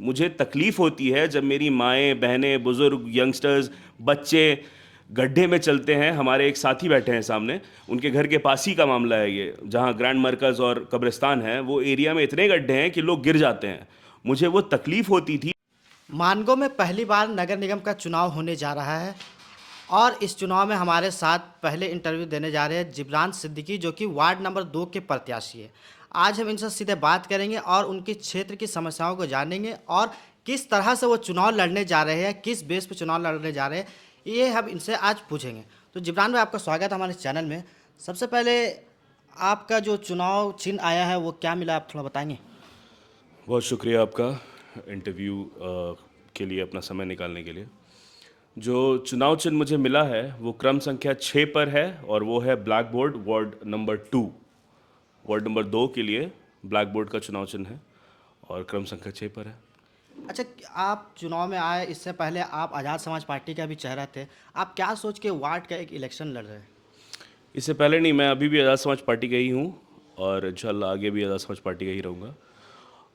मुझे तकलीफ़ होती है जब मेरी माएँ, बहनें, बुज़ुर्ग, यंगस्टर्स, बच्चे गड्ढे में चलते हैं। हमारे एक साथी बैठे हैं सामने, उनके घर के पास ही का मामला है ये, जहाँ ग्रैंड मरकज़ और कब्रिस्तान है, वो एरिया में इतने गड्ढे हैं कि लोग गिर जाते हैं। मुझे वो तकलीफ़ होती थी। मानगो में पहली बार नगर निगम का चुनाव होने जा रहा है और इस चुनाव में हमारे साथ पहले इंटरव्यू देने जा रहे हैं जिब्रान सिद्दीकी, जो कि वार्ड नंबर 2 के प्रत्याशी है। आज हम इनसे सीधे बात करेंगे और उनके क्षेत्र की समस्याओं को जानेंगे और किस तरह से वो चुनाव लड़ने जा रहे हैं, किस बेस पे चुनाव लड़ने जा रहे हैं, ये हम इनसे आज पूछेंगे। तो जिब्रान भाई, आपका स्वागत है हमारे चैनल में। सबसे पहले आपका जो चुनाव चिन्ह आया है वो क्या मिला, आप थोड़ा बताएंगे? बहुत शुक्रिया आपका इंटरव्यू के लिए, अपना समय निकालने के लिए। जो चुनाव चिन्ह मुझे मिला है वो क्रम संख्या 6 पर है और वो है black board, ward number 2। Ward number 2 के लिए ब्लैक बोर्ड का चुनाव चिन्ह है और क्रम संख्या 6 पर है। अच्छा, आप चुनाव में आए, इससे पहले आप आज़ाद समाज पार्टी का भी चेहरा थे। आप क्या सोच के वार्ड का एक इलेक्शन लड़ रहे हैं? इससे पहले नहीं, मैं अभी भी आज़ाद समाज पार्टी का ही हूँ और इंशाल्लाह आगे भी आज़ाद समाज पार्टी का ही रहूँगा।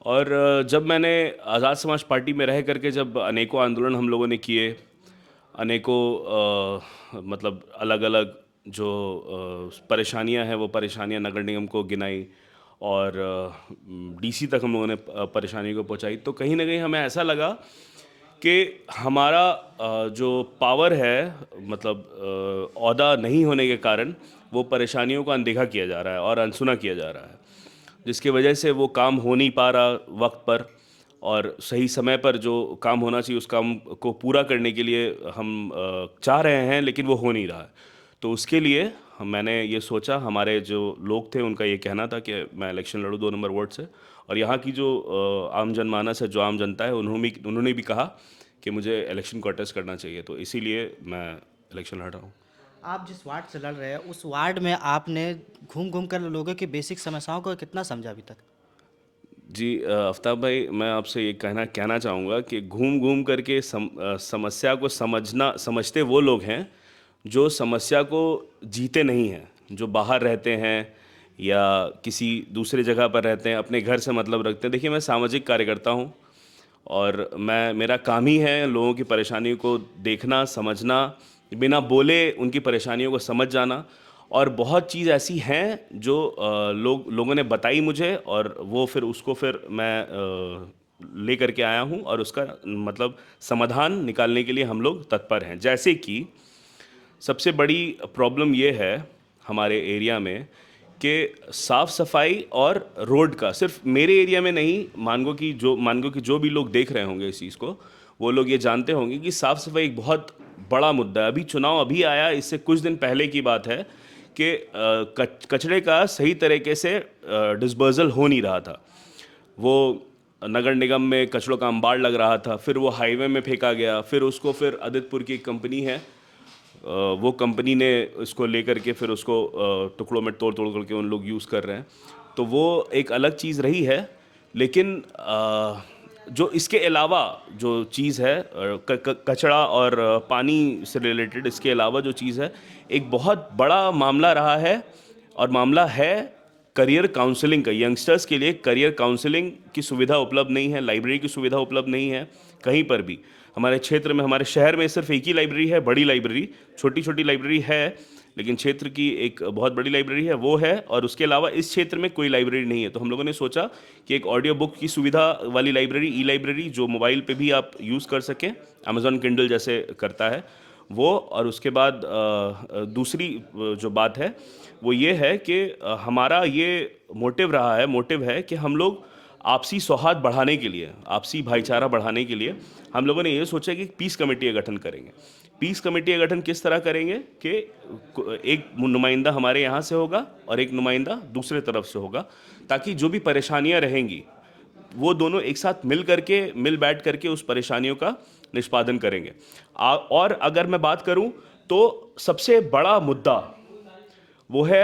और जब मैंने आज़ाद समाज पार्टी में रह करके जब अनेकों आंदोलन हम लोगों ने किए, अनेकों मतलब अलग अलग जो परेशानियां हैं वो परेशानियां नगर निगम को गिनाई और डीसी तक हम लोगों ने परेशानियों को पहुंचाई, तो कहीं ना कहीं हमें ऐसा लगा कि हमारा जो पावर है, मतलब ओहदा नहीं होने के कारण वो परेशानियों को अनदेखा किया जा रहा है और अनसुना किया जा रहा है, जिसकी वजह से वो काम हो नहीं पा रहा वक्त पर। और सही समय पर जो काम होना चाहिए उस काम को पूरा करने के लिए हम चाह रहे हैं, लेकिन वो हो नहीं रहा है। तो उसके लिए मैंने ये सोचा, हमारे जो लोग थे उनका ये कहना था कि मैं इलेक्शन लड़ूँ 2 नंबर वार्ड से, और यहाँ की जो आम जनमानस है, जो आम जनता है, उन्होंने भी कहा कि मुझे इलेक्शन कॉन्टेस्ट करना चाहिए, तो इसीलिए मैं इलेक्शन लड़ रहा हूँ। आप जिस वार्ड से लड़ रहे हैं उस वार्ड में आपने घूम घूम कर लोगों की बेसिक समस्याओं को कितना समझा अभी तक? जी आफ्ताब भाई, मैं आपसे ये कहना कहना चाहूँगा कि घूम घूम करके समस्या को समझते वो लोग हैं जो समस्या को जीते नहीं हैं, जो बाहर रहते हैं या किसी दूसरे जगह पर रहते हैं, अपने घर से मतलब रखते हैं। देखिए, मैं सामाजिक कार्यकर्ता हूँ और मेरा काम ही है लोगों की परेशानियों को देखना, समझना, बिना बोले उनकी परेशानियों को समझ जाना। और बहुत चीज़ ऐसी हैं जो लोगों ने बताई मुझे, और वो फिर मैं ले करके आया हूँ और उसका मतलब समाधान निकालने के लिए हम लोग तत्पर हैं। जैसे कि सबसे बड़ी प्रॉब्लम ये है हमारे एरिया में कि साफ़ सफाई और रोड का, सिर्फ मेरे एरिया में नहीं, मानगो की जो भी लोग देख रहे होंगे इस चीज़ को, वो लोग ये जानते होंगे कि साफ़ सफाई एक बहुत बड़ा मुद्दा है। चुनाव अभी आया, इससे कुछ दिन पहले की बात है कि कचरे का सही तरीके से डिस्पोजल हो नहीं रहा था। वो नगर निगम में कचरों का अंबार लग रहा था, फिर वो हाईवे में फेंका गया, फिर उसको फिर आदित्यपुर की एक कंपनी है, वो कंपनी ने इसको लेकर के फिर उसको टुकड़ों में तोड़ तोड़ करके उन लोग यूज़ कर रहे हैं। तो वो एक अलग चीज़ रही है। लेकिन जो इसके अलावा जो चीज़ है, कचरा और पानी से रिलेटेड, इसके अलावा जो चीज़ है, एक बहुत बड़ा मामला रहा है और मामला है करियर काउंसलिंग का। यंगस्टर्स के लिए करियर काउंसलिंग की सुविधा उपलब्ध नहीं है, लाइब्रेरी की सुविधा उपलब्ध नहीं है कहीं पर भी। हमारे क्षेत्र में, हमारे शहर में सिर्फ एक ही लाइब्रेरी है, बड़ी लाइब्रेरी। छोटी छोटी लाइब्रेरी है, लेकिन क्षेत्र की एक बहुत बड़ी लाइब्रेरी है, वो है, और उसके अलावा इस क्षेत्र में कोई लाइब्रेरी नहीं है। तो हम लोगों ने सोचा कि एक ऑडियो बुक की सुविधा वाली लाइब्रेरी, ई लाइब्रेरी, जो मोबाइल पे भी आप यूज़ कर सकें, अमेज़ॉन किंडल जैसे करता है वो। और उसके बाद दूसरी जो बात है वो ये है कि हमारा ये मोटिव है कि हम लोग आपसी सौहार्द बढ़ाने के लिए, आपसी भाईचारा बढ़ाने के लिए हम लोगों ने ये सोचा कि पीस कमेटी का गठन करेंगे। पीस कमेटी का गठन किस तरह करेंगे कि एक नुमाइंदा हमारे यहाँ से होगा और एक नुमाइंदा दूसरे तरफ से होगा, ताकि जो भी परेशानियाँ रहेंगी वो दोनों एक साथ मिल बैठ करके उस परेशानियों का निष्पादन करेंगे। और अगर मैं बात करूं तो सबसे बड़ा मुद्दा वो है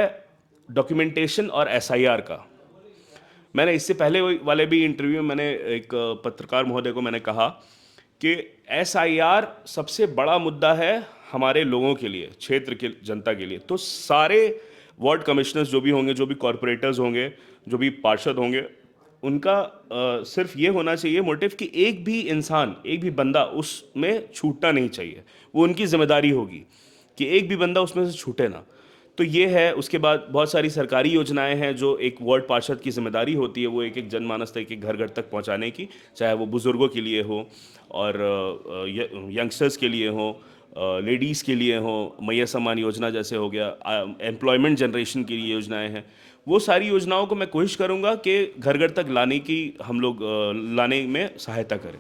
डॉक्यूमेंटेशन और एसआईआर का। मैंने इससे पहले वाले भी इंटरव्यू में मैंने एक पत्रकार महोदय को मैंने कहा कि एसआईआर सबसे बड़ा मुद्दा है हमारे लोगों के लिए, क्षेत्र के जनता के लिए। तो सारे वार्ड कमिश्नर्स जो भी होंगे, जो भी कॉरपोरेटर्स होंगे, जो भी पार्षद होंगे, उनका सिर्फ ये होना चाहिए मोटिव कि एक भी इंसान, एक भी बंदा उसमें छूटना नहीं चाहिए। वो उनकी जिम्मेदारी होगी कि एक भी बंदा उसमें से छूटे ना। तो ये है। उसके बाद बहुत सारी सरकारी योजनाएं हैं जो एक वार्ड पार्षद की जिम्मेदारी होती है, वो एक एक जनमानस तक, एक घर घर तक पहुंचाने की, चाहे वो बुज़ुर्गों के लिए हो और यंगस्टर्स के लिए हो, लेडीज़ के लिए हो, मैया सम्मान योजना जैसे हो गया, एम्प्लॉयमेंट जनरेशन की योजनाएं हैं। वो सारी योजनाओं को मैं कोशिश करूंगा कि घर घर तक लाने की हम लोग लाने में सहायता करें।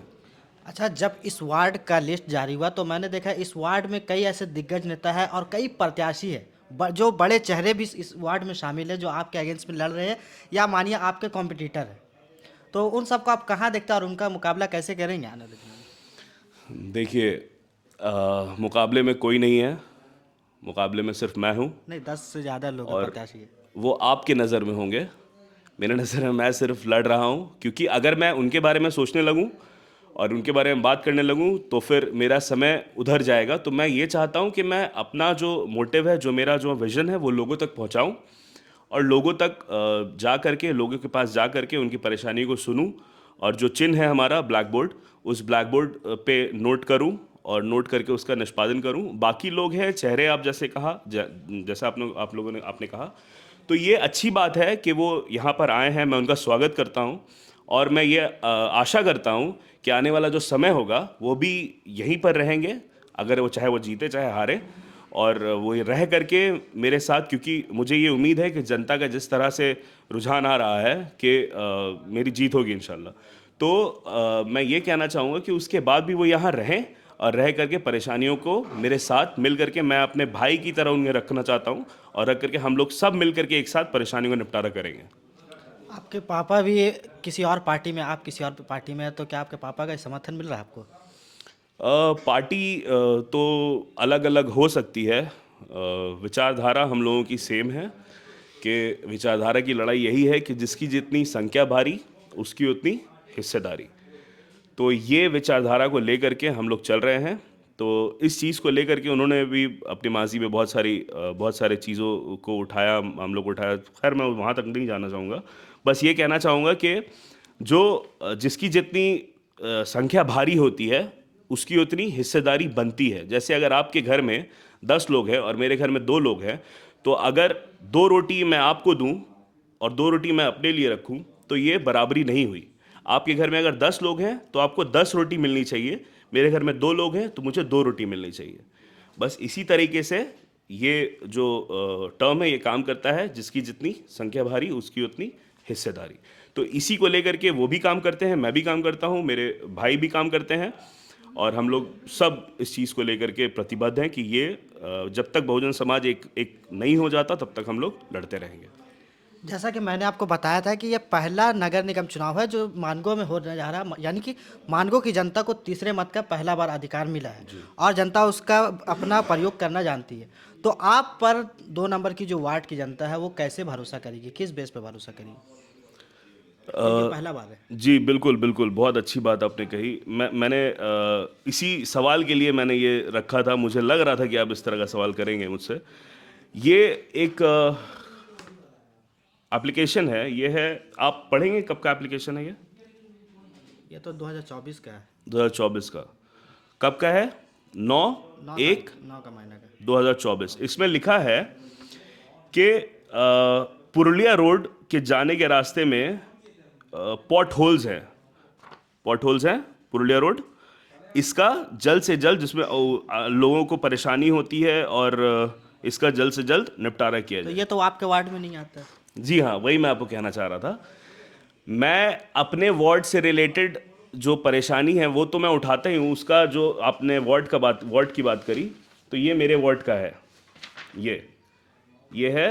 अच्छा, जब इस वार्ड का लिस्ट जारी हुआ तो मैंने देखा इस वार्ड में कई ऐसे दिग्गज नेता है और कई प्रत्याशी है, जो बड़े चेहरे भी इस वार्ड में शामिल है, जो आपके अगेंस्ट में लड़ रहे हैं या मानिए आपके कॉम्पिटिटर है। तो उन सबको आप कहाँ देखते हैं और उनका मुकाबला कैसे करेंगे आने वाले दिनों में? देखिए, मुकाबले में कोई नहीं है, मुकाबले में सिर्फ मैं हूँ। नहीं, 10 से ज़्यादा लोग हैं, और प्रत्याशी है। वो आपके नज़र में होंगे, मेरे नज़र में मैं सिर्फ लड़ रहा हूँ। क्योंकि अगर मैं उनके बारे में सोचने लगूँ और उनके बारे में बात करने लगूँ तो फिर मेरा समय उधर जाएगा। तो मैं ये चाहता हूँ कि मैं अपना जो मोटिव है, जो मेरा जो विज़न है, वो लोगों तक पहुँचाऊँ और लोगों तक जा करके, लोगों के पास जा करके उनकी परेशानी को सुनूं। और जो चिन्ह है हमारा ब्लैक बोर्ड, उस ब्लैक बोर्ड पे नोट करूं और नोट करके उसका निष्पादन करूं। बाकी लोग हैं चेहरे, आप जैसे कहा, जैसा आप लोगों ने आपने कहा, तो ये अच्छी बात है कि वो यहाँ पर आए हैं। मैं उनका स्वागत करता हूँ और मैं ये आशा करता हूँ कि आने वाला जो समय होगा वो भी यहीं पर रहेंगे, अगर वो चाहे वो जीते चाहे हारे, और वो ये रह करके मेरे साथ। क्योंकि मुझे ये उम्मीद है कि जनता का जिस तरह से रुझान आ रहा है कि मेरी जीत होगी इंशाल्लाह। तो मैं ये कहना चाहूँगा कि उसके बाद भी वो यहाँ रहें और रह करके परेशानियों को मेरे साथ मिल करके, मैं अपने भाई की तरह उन्हें रखना चाहता हूँ, और रख करके हम लोग सब मिल करके एक साथ परेशानियों का निपटारा करेंगे। आपके पापा भी किसी और पार्टी में, आप किसी और पार्टी में है, तो क्या आपके पापा का समर्थन मिल रहा है आपको? पार्टी तो अलग अलग हो सकती है, विचारधारा हम लोगों की सेम है कि विचारधारा की लड़ाई यही है कि जिसकी जितनी संख्या भारी उसकी उतनी हिस्सेदारी। तो ये विचारधारा को लेकर के हम लोग चल रहे हैं। तो इस चीज़ को लेकर के उन्होंने भी अपनी माजी में बहुत सारे चीज़ों को उठाया, हम लोग उठाया। खैर मैं वहाँ तक नहीं जाना चाहूँगा, बस ये कहना चाहूँगा कि जो जिसकी जितनी संख्या भारी होती है उसकी उतनी हिस्सेदारी बनती है। जैसे अगर आपके घर में 10 लोग हैं और मेरे घर में 2 लोग हैं, तो अगर 2 रोटी मैं आपको दूं और 2 रोटी मैं अपने लिए रखूं तो ये बराबरी नहीं हुई। आपके घर में अगर 10 लोग हैं तो आपको 10 रोटी मिलनी चाहिए, मेरे घर में 2 लोग हैं तो मुझे 2 रोटी मिलनी चाहिए। बस इसी तरीके से ये जो टर्म है ये काम करता है, जिसकी जितनी संख्या भारी उसकी उतनी हिस्सेदारी। तो इसी को लेकर के वो भी काम करते हैं, मैं भी काम करता हूँ, मेरे भाई भी काम करते हैं, और हम लोग सब इस चीज़ को लेकर के प्रतिबद्ध हैं कि ये जब तक बहुजन समाज एक नहीं हो जाता तब तक हम लोग लड़ते रहेंगे। जैसा कि मैंने आपको बताया था कि ये पहला नगर निगम चुनाव है जो मानगो में होने जा रहा है, यानी कि मानगो की जनता को तीसरे मत का पहला बार अधिकार मिला है और जनता उसका अपना प्रयोग करना जानती है। तो आप पर 2 नंबर की जो वार्ड की जनता है वो कैसे भरोसा करेगी, किस बेस पे भरोसा करेगी? ये पहला बार है। जी बिल्कुल बिल्कुल, बहुत अच्छी बात आपने कही। मैंने इसी सवाल के लिए मैंने ये रखा था, मुझे लग रहा था कि आप इस तरह का सवाल करेंगे मुझसे। ये एक एप्लीकेशन है, ये है, आप पढ़ेंगे कब का एप्लीकेशन है ये तो 2024 का है। 2024 का। कब का है? 9/1/2024। 9 का महीना का। 2024। इसमें लिखा है कि पुरुलिया रोड के जाने के रास्ते में पॉट होल्स हैं, पुरुलिया रोड। इसका जल्द से जल्द, जिसमें लोगों को परेशानी होती है, और इसका जल्द से जल्द निपटारा किया तो जाए। ये तो आपके वार्ड में नहीं आता है। जी हाँ, वही मैं आपको कहना चाह रहा था। मैं अपने वार्ड से रिलेटेड जो परेशानी है वो तो मैं उठाता ही हूँ। उसका जो आपने वार्ड की बात करी, तो ये मेरे वार्ड का है। ये है,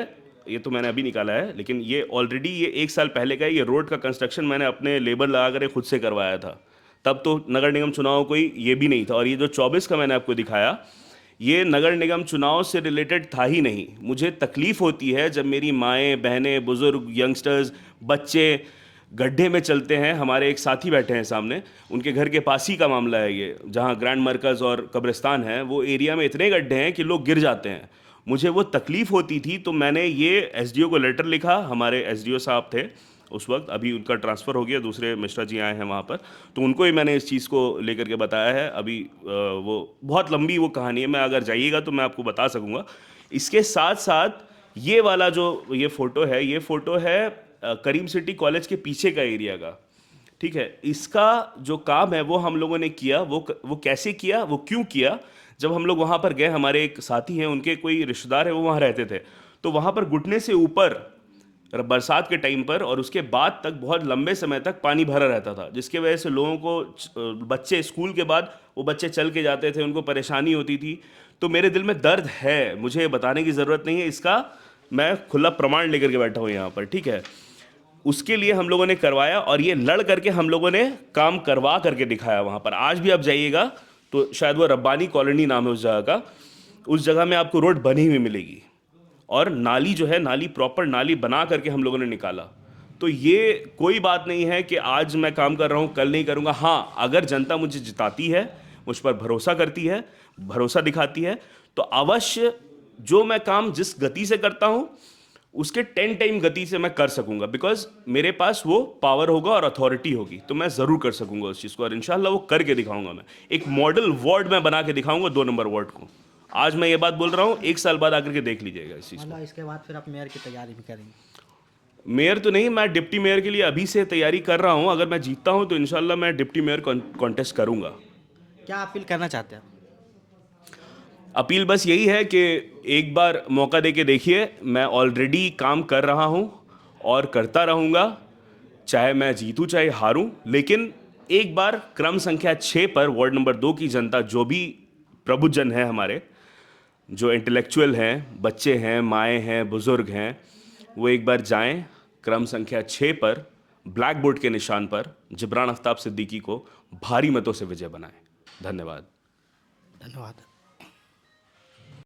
ये तो मैंने अभी निकाला है, लेकिन ये ऑलरेडी ये 1 साल पहले का है। ये रोड का कंस्ट्रक्शन मैंने अपने लेबर लगा कर खुद से करवाया था। तब तो नगर निगम चुनाव कोई ये भी नहीं था। और ये जो 24 का मैंने आपको दिखाया, ये नगर निगम चुनाव से रिलेटेड था ही नहीं। मुझे तकलीफ़ होती है जब मेरी माएँ, बहनें, बुज़ुर्ग, यंगस्टर्स, बच्चे गड्ढे में चलते हैं। हमारे एक साथी बैठे हैं सामने, उनके घर के पास ही का मामला है ये, जहाँ ग्रैंड मरकज़ और कब्रिस्तान है, वो एरिया में इतने गड्ढे हैं कि लोग गिर जाते हैं। मुझे वो तकलीफ़ होती थी, तो मैंने ये एसडीओ को लेटर लिखा। हमारे एसडीओ साहब थे, उस वक्त। अभी उनका ट्रांसफ़र हो गया, दूसरे मिश्रा जी आए हैं वहाँ पर, तो उनको ही मैंने इस चीज़ को लेकर के बताया है। अभी वो बहुत लंबी वो कहानी है, मैं अगर जाइएगा तो मैं आपको बता सकूँगा। इसके साथ साथ ये वाला जो ये फ़ोटो है करीम सिटी कॉलेज के पीछे का एरिया का, ठीक है। इसका जो काम है वो हम लोगों ने किया, वो कैसे किया, वो क्यों किया। जब हम लोग वहाँ पर गए, हमारे एक साथी हैं, उनके कोई रिश्तेदार है, वो वहाँ रहते थे, तो वहाँ पर घुटने से ऊपर बरसात के टाइम पर और उसके बाद तक बहुत लंबे समय तक पानी भरा रहता था, जिसके वजह से लोगों को, बच्चे स्कूल के बाद वो बच्चे चल के जाते थे, उनको परेशानी होती थी। तो मेरे दिल में दर्द है, मुझे बताने की ज़रूरत नहीं है, इसका मैं खुला प्रमाण लेकर के बैठा हूँ यहाँ पर, ठीक है। उसके लिए हम लोगों ने करवाया और ये लड़ करके हम लोगों ने काम करवा करके दिखाया वहाँ पर। आज भी आप जाइएगा तो शायद वो रब्बानी कॉलोनी नाम है उस जगह का, उस जगह में आपको रोड बनी हुई मिलेगी और नाली जो है, नाली प्रॉपर नाली बना करके हम लोगों ने निकाला। तो ये कोई बात नहीं है कि आज मैं काम कर रहा हूँ कल नहीं करूँगा। हाँ, अगर जनता मुझे जिताती है, मुझ पर भरोसा करती है, भरोसा दिखाती है, तो अवश्य जो मैं काम जिस गति से करता हूँ उसके 10 टाइम गति से मैं कर सकूंगा, बिकॉज मेरे पास वो पावर होगा और अथॉरिटी होगी, तो मैं ज़रूर कर सकूंगा उस चीज़ को और इंशाल्लाह वो करके दिखाऊंगा। मैं एक मॉडल वार्ड में बना के दिखाऊंगा 2 नंबर वार्ड को। आज मैं ये बात बोल रहा हूँ, 1 साल बाद आकर के देख लीजिएगा इस चीज़ को। मतलब इसके बाद फिर आप मेयर की तैयारी भी करेंगे? मेयर तो नहीं, मैं डिप्टी मेयर के लिए अभी से तैयारी कर रहा हूँ। अगर मैं जीतता हूँ तो इंशाल्लाह मैं डिप्टी मेयर कॉन्टेस्ट करूँगा। क्या अपील करना चाहते हैं आप? अपील बस यही है कि एक बार मौका दे के देखिए। मैं ऑलरेडी काम कर रहा हूँ और करता रहूँगा, चाहे मैं जीतूँ चाहे हारूँ। लेकिन एक बार क्रम संख्या 6 पर वार्ड नंबर 2 की जनता, जो भी प्रबुद्धजन है हमारे, जो इंटेलेक्चुअल हैं, बच्चे हैं, माएँ हैं, बुज़ुर्ग हैं, वो एक बार जाएं क्रम संख्या 6 पर ब्लैक बोर्ड के निशान पर जिब्रान आफ्ताब सिद्दीकी को भारी मतों से विजय बनाएं। धन्यवाद। धन्यवाद।